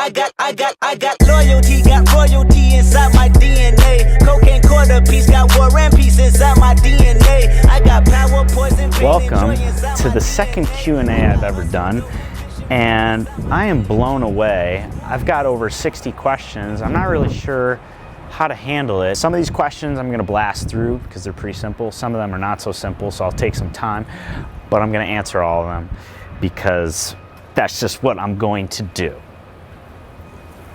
got loyalty, got royalty inside my DNA. Cocaine quarter piece, got war and peace inside my DNA. I got power, poison, pain, Welcome and joy inside to my the second Q&A I've ever done, and I am blown away. I've got over 60 questions. I'm not really sure how to handle it. Some of these questions I'm gonna blast through because they're pretty simple. Some of them are not so simple, so I'll take some time, but I'm gonna answer all of them because that's just what I'm going to do.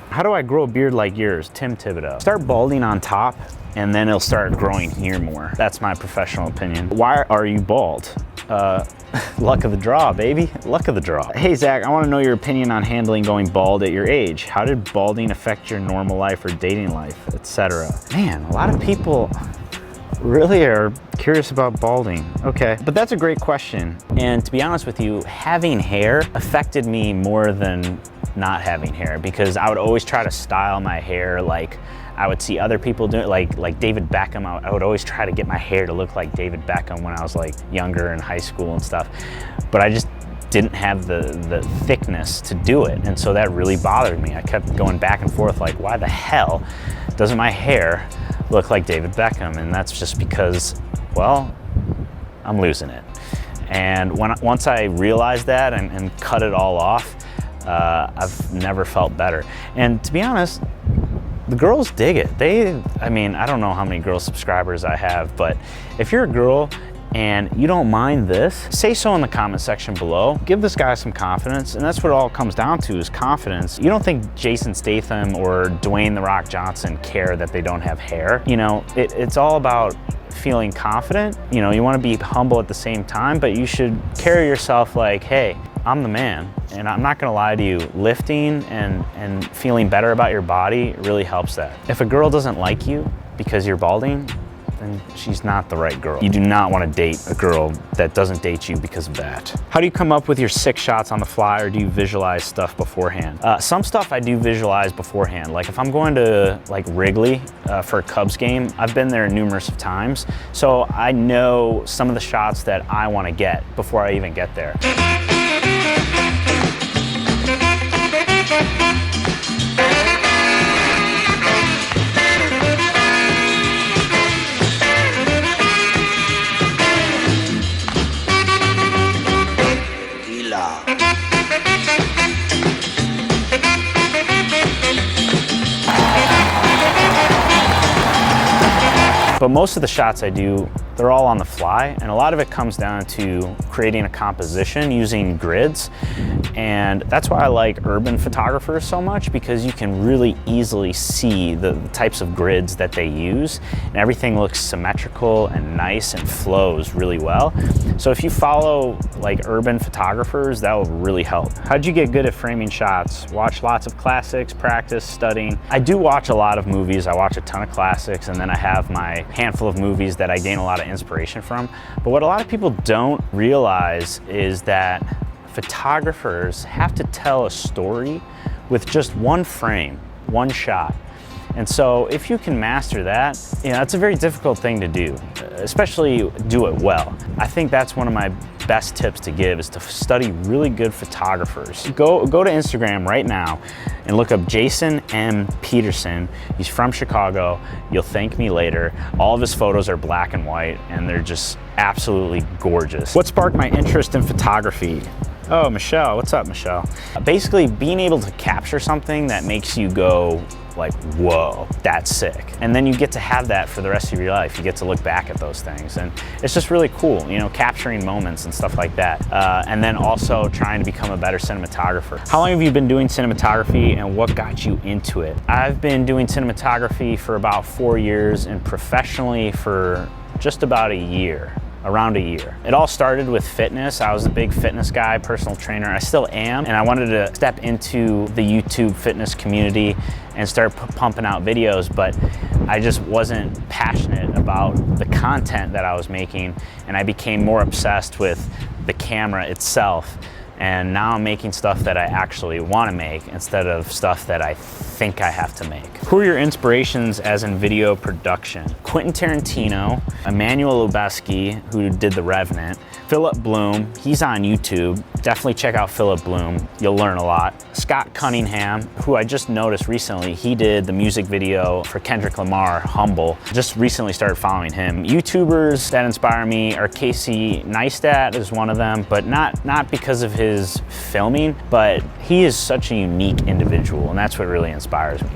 How do I grow a beard like yours? Tim Thibodeau. Start balding on top and then it'll start growing here more. That's my professional opinion. Why are you bald? Luck of the draw, baby. Luck of the draw. Hey Zach, I wanna know your opinion on handling going bald at your age. How did balding affect your normal life or dating life, etc.? Man, a lot of people really are curious about balding. Okay, but that's a great question. And to be honest with you, having hair affected me more than not having hair, because I would always try to style my hair like I would see other people do it, like David Beckham. I would always try to get my hair to look like David Beckham when I was like younger in high school and stuff. But I just didn't have the thickness to do it. And so that really bothered me. I kept going back and forth like, why the hell doesn't my hair look like David Beckham? And that's just because, well, I'm losing it. And once I realized that and cut it all off, I've never felt better. And to be honest, the girls dig it. I mean, I don't know how many girl subscribers I have, but if you're a girl and you don't mind this, say so in the comment section below. Give this guy some confidence, and that's what it all comes down to, is confidence. You don't think Jason Statham or Dwayne "The Rock" Johnson care that they don't have hair. You know, it's all about feeling confident. You know, you want to be humble at the same time, but you should carry yourself like, hey, I'm the man. And I'm not gonna lie to you, lifting and feeling better about your body really helps that. If a girl doesn't like you because you're balding, then she's not the right girl. You do not want to date a girl that doesn't date you because of that. How do you come up with your 6 shots on the fly, or do you visualize stuff beforehand? Some stuff I do visualize beforehand. Like if I'm going to like Wrigley for a Cubs game, I've been there numerous of times, so I know some of the shots that I want to get before I even get there. But most of the shots I do, they're all on the fly, and a lot of it comes down to creating a composition using grids. And that's why I like urban photographers so much, because you can really easily see the types of grids that they use, and everything looks symmetrical and nice and flows really well. So if you follow like urban photographers, that will really help. How'd you get good at framing shots? Watch lots of classics, practice, studying. I do watch a lot of movies. I watch a ton of classics, and then I have my handful of movies that I gain a lot of inspiration from. But what a lot of people don't realize is that photographers have to tell a story with just one frame, one shot. And so if you can master that, you know, it's a very difficult thing to do, especially do it well. I think that's one of my best tips to give, is to study really good photographers. Go to Instagram right now and look up Jason M. Peterson. He's from Chicago. You'll thank me later. All of his photos are black and white, and they're just absolutely gorgeous. What sparked my interest in photography? Oh, Michelle, what's up, Michelle? Basically, being able to capture something that makes you go like, whoa, that's sick. And then you get to have that for the rest of your life. You get to look back at those things, and it's just really cool, you know, capturing moments and stuff like that. And then also trying to become a better cinematographer. How long have you been doing cinematography, and what got you into it? I've been doing cinematography for about 4 years, and professionally for just about a year. Around a year. It all started with fitness. I was a big fitness guy, personal trainer. I still am, and I wanted to step into the YouTube fitness community and start pumping out videos, but I just wasn't passionate about the content that I was making, and I became more obsessed with the camera itself And now I'm making stuff that I actually want to make instead of stuff that I think I have to make. Who are your inspirations as in video production? Quentin Tarantino, Emmanuel Lubezki, who did The Revenant, Philip Bloom, he's on YouTube. Definitely check out Philip Bloom, you'll learn a lot. Scott Cunningham, who I just noticed recently, he did the music video for Kendrick Lamar, Humble. Just recently started following him. YouTubers that inspire me are Casey Neistat is one of them, but not because of his filming, but he is such a unique individual, and that's what really inspires me.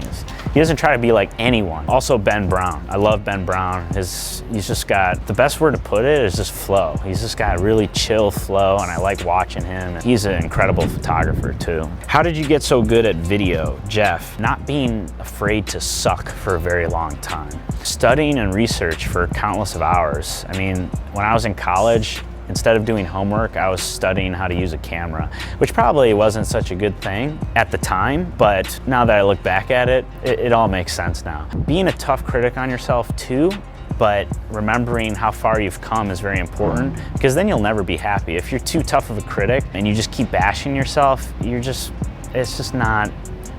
He doesn't try to be like anyone. Also Ben Brown, I love Ben Brown. He's just got, the best word to put it is just flow. He's just got really chill flow, and I like watching him. He's an incredible photographer too. How did you get so good at video? Jeff, not being afraid to suck for a very long time. Studying and research for countless of hours. I mean, when I was in college, instead of doing homework, I was studying how to use a camera, which probably wasn't such a good thing at the time, but now that I look back at it, it all makes sense now. Being a tough critic on yourself too, but remembering how far you've come is very important, because then you'll never be happy. If you're too tough of a critic and you just keep bashing yourself,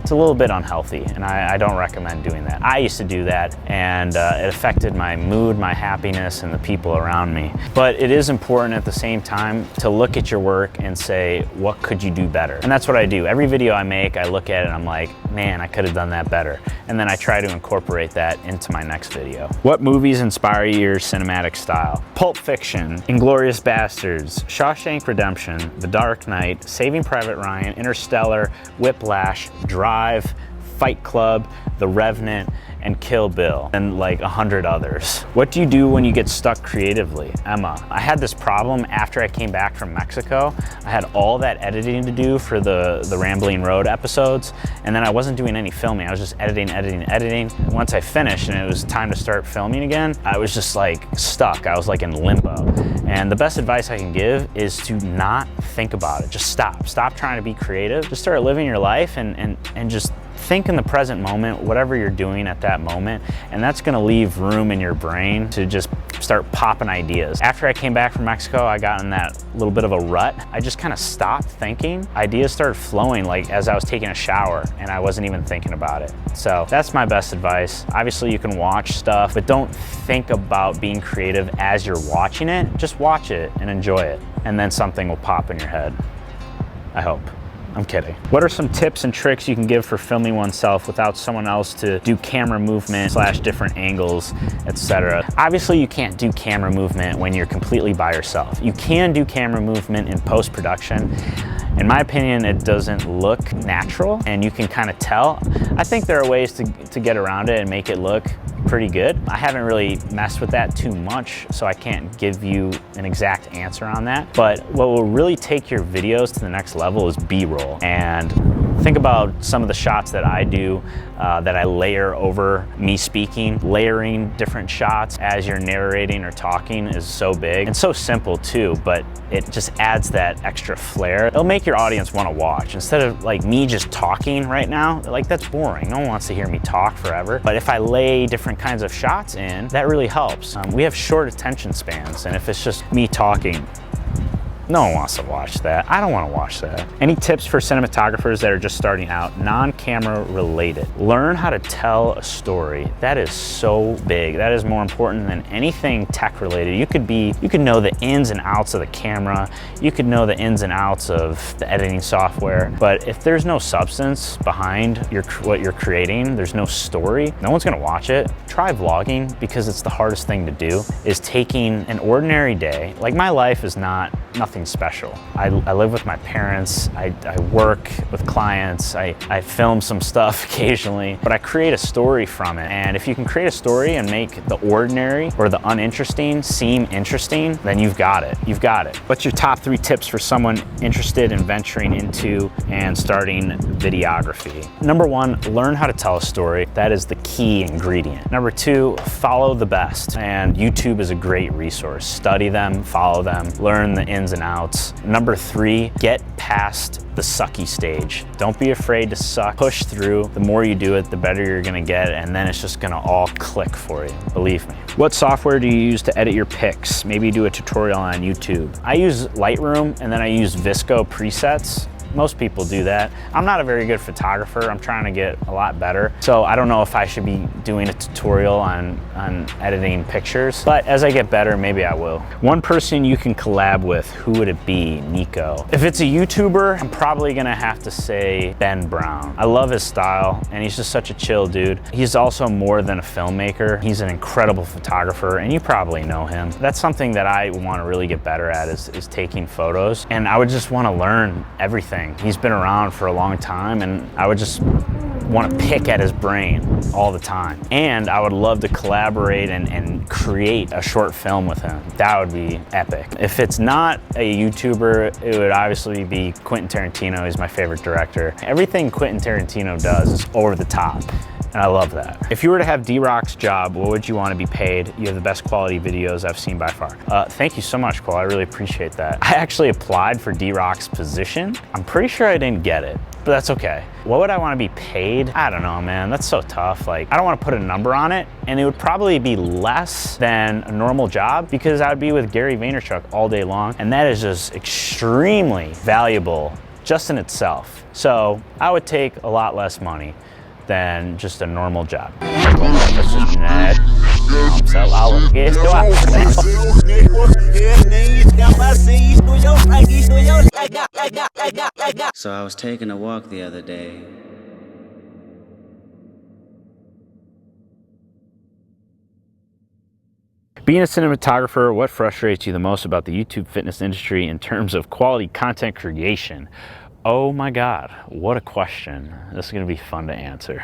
it's a little bit unhealthy, and I don't recommend doing that. I used to do that, and it affected my mood, my happiness, and the people around me. But it is important at the same time to look at your work and say, what could you do better? And that's what I do. Every video I make, I look at it and I'm like, man, I could have done that better. And then I try to incorporate that into my next video. What movies inspire your cinematic style? Pulp Fiction, Inglourious Basterds, Shawshank Redemption, The Dark Knight, Saving Private Ryan, Interstellar, Whiplash, Drive, Fight Club, The Revenant, and Kill Bill, and like 100 others. What do you do when you get stuck creatively? Emma, I had this problem after I came back from Mexico. I had all that editing to do for the Rambling Road episodes, and then I wasn't doing any filming. I was just editing. Once I finished and it was time to start filming again, I was just like stuck. I was like in limbo. And the best advice I can give is to not think about it. Just stop. Stop trying to be creative. Just start living your life and just think in the present moment, whatever you're doing at that moment, and that's gonna leave room in your brain to just start popping ideas. After I came back from Mexico, I got in that little bit of a rut. I just kind of stopped thinking. Ideas started flowing like as I was taking a shower, and I wasn't even thinking about it. So that's my best advice. Obviously you can watch stuff, but don't think about being creative as you're watching it. Just watch it and enjoy it, and then something will pop in your head. I hope. I'm kidding. What are some tips and tricks you can give for filming oneself without someone else to do camera movement / different angles, etc.? Obviously, you can't do camera movement when you're completely by yourself. You can do camera movement in post-production. In my opinion, it doesn't look natural, and you can kind of tell. I think there are ways to get around it and make it look pretty good. I haven't really messed with that too much, so I can't give you an exact answer on that. But what will really take your videos to the next level is B-roll. And think about some of the shots that I do that I layer over me speaking. Layering different shots as you're narrating or talking is so big and so simple too, but it just adds that extra flair. It'll make your audience want to watch instead of like me just talking right now. Like, that's boring. No one wants to hear me talk forever. But if I lay different kinds of shots in, that really helps. We have short attention spans, and if it's just me talking, no one wants to watch that. I don't want to watch that. Any tips for cinematographers that are just starting out, non-camera related? Learn how to tell a story. That is so big. That is more important than anything tech related. You could know the ins and outs of the camera. You could know the ins and outs of the editing software. But if there's no substance behind what you're creating, there's no story, no one's gonna watch it. Try vlogging, because it's the hardest thing to do, is taking an ordinary day. Like, my life is nothing special. I live with my parents, I work with clients, I film some stuff occasionally, but I create a story from it. And if you can create a story and make the ordinary or the uninteresting seem interesting, then you've got it. You've got it. What's your top 3 tips for someone interested in venturing into and starting videography? Number 1, learn how to tell a story. That is the key ingredient. Number 2, follow the best. And YouTube is a great resource. Study them, follow them, learn the ins and outs outs. Number 3, get past the sucky stage. Don't be afraid to suck. Push through. The more you do it, the better you're gonna get, and then it's just gonna all click for you, believe me. What software do you use to edit your pics? Maybe do a tutorial on YouTube. I use Lightroom, and then I use Visco presets. Most people do that. I'm not a very good photographer. I'm trying to get a lot better. So I don't know if I should be doing a tutorial on editing pictures, but as I get better, maybe I will. One person you can collab with, who would it be? Nico. If it's a YouTuber, I'm probably gonna have to say Ben Brown. I love his style, and he's just such a chill dude. He's also more than a filmmaker. He's an incredible photographer, and you probably know him. That's something that I wanna really get better at is taking photos, and I would just wanna learn everything. He's been around for a long time, and I would just want to pick at his brain all the time. And I would love to collaborate and create a short film with him. That would be epic. If it's not a YouTuber, it would obviously be Quentin Tarantino. He's my favorite director. Everything Quentin Tarantino does is over the top, and I love that. If you were to have D-Rock's job, what would you want to be paid? You have the best quality videos I've seen by far. Thank you so much, Cole. I really appreciate that. I actually applied for D-Rock's position. I'm pretty sure I didn't get it, but that's okay. What would I want to be paid? I don't know, man. That's so tough. Like, I don't want to put a number on it, and it would probably be less than a normal job because I would be with Gary Vaynerchuk all day long, and that is just extremely valuable just in itself. So I would take a lot less money than just a normal job. So I was taking a walk the other day. Being a cinematographer, what frustrates you the most about the YouTube fitness industry in terms of quality content creation? Oh my God, what a question. This is gonna be fun to answer.